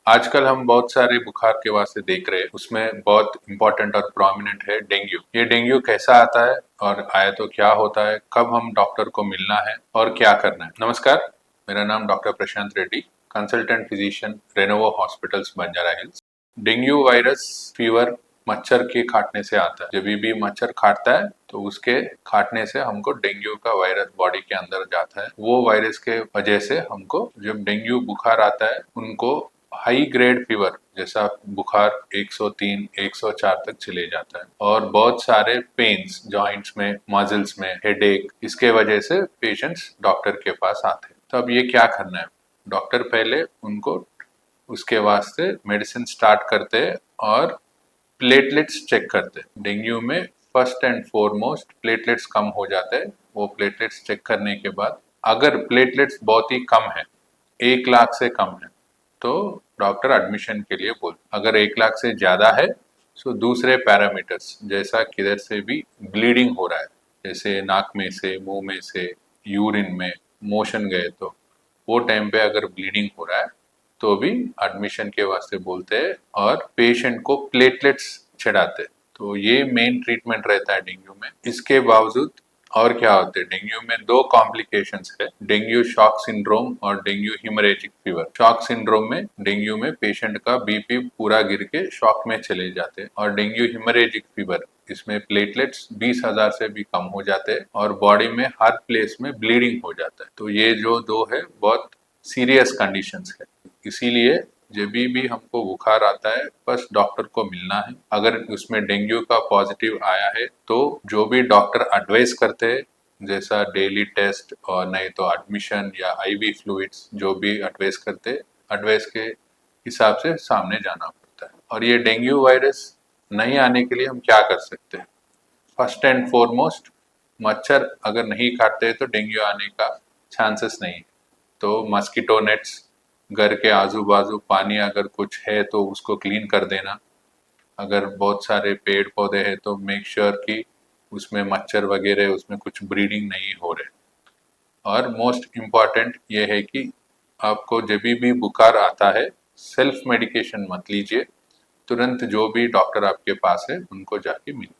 आजकल हम बहुत सारे बुखार के वास्ते देख रहे हैं, उसमें बहुत इंपॉर्टेंट और प्रोमिनेंट है डेंगू। ये डेंगू कैसा आता है और आया तो क्या होता है, कब हम डॉक्टर को मिलना है और क्या करना है। नमस्कार, मेरा नाम doctor Prashant Reddy, consultant physician, Renova Hospitals, Banjara Hills. Dengue virus fever मच्छर के काटने से आता है। जब भी मच्छर काटता है तो उसके काटने से हमको डेंगू का वायरस बॉडी के अंदर जाता है। वो वायरस के वजह से हमको जब डेंगू बुखार आता है उनको हाई ग्रेड फीवर जैसा बुखार 103, 104 तक चले जाता है और बहुत सारे पेन्स जॉइंट्स में, मसल्स में, हेडेक, इसके वजह से पेशेंट्स डॉक्टर के पास आते हैं। तो अब ये क्या करना है, डॉक्टर पहले उनको उसके वास्ते मेडिसिन स्टार्ट करते हैं और प्लेटलेट्स चेक करते हैं। डेंगू में फर्स्ट एंड फॉरमोस्ट प्लेटलेट्स कम हो जाते हैं। वो प्लेटलेट्स चेक करने के बाद अगर प्लेटलेट्स बहुत ही कम है, 1 लाख से कम है, तो डॉक्टर एडमिशन के लिए बोल। अगर 1 लाख से ज्यादा है तो दूसरे पैरामीटर्स जैसा किधर से भी ब्लीडिंग हो रहा है, जैसे नाक में से, मुंह में से, यूरिन में मोशन गए, तो वो टाइम पे अगर ब्लीडिंग हो रहा है तो भी एडमिशन के वास्ते बोलते हैं और पेशेंट को प्लेटलेट्स चढ़ाते हैं। तो ये मेन ट्रीटमेंट रहता है डेंगू में। इसके बावजूद और क्या होते हैं, डेंगू में 2 कॉम्प्लिकेशंस है, डेंगू शॉक सिंड्रोम और dengue haemorrhagic fever. Shock syndrome में डेंगू में पेशेंट का बीपी पूरा गिर के शॉक में चले जाते हैं और डेंगू हिमोरेजिक फीवर इसमें प्लेटलेट्स 20,000 से भी कम हो जाते हैं और बॉडी में हर प्लेस में ब्लीडिंग हो जाता है। तो ये जो दो है बहुत सीरियस कंडीशंस है। इसीलिए जब भी हमको बुखार आता है बस डॉक्टर को मिलना है। अगर उसमें डेंगू का पॉजिटिव आया है तो जो भी डॉक्टर एडवाइस करते हैं, जैसा डेली टेस्ट और नहीं तो एडमिशन या आईवी फ्लूइड्स, जो भी एडवाइस करते हैं, एडवाइस के हिसाब से सामने जाना पड़ता है। और ये डेंगू वायरस नहीं आने के लिए हम क्या कर सकते हैं? फर्स्ट एंड फॉरमोस्ट, मच्छर अगर नहीं काटते तो डेंगू आने का चांसेस नहीं है। तो मस्कीटो नेट्स, घर के आजू बाजू पानी अगर कुछ है तो उसको क्लीन कर देना। अगर बहुत सारे पेड़ पौधे हैं तो मेक श्योर कि उसमें मच्छर वगैरह उसमें कुछ ब्रीडिंग नहीं हो रहे। और मोस्ट इम्पॉर्टेंट ये है कि आपको जब भी बुखार आता है सेल्फ मेडिकेशन मत लीजिए, तुरंत जो भी डॉक्टर आपके पास है उनको जाके मिलिए।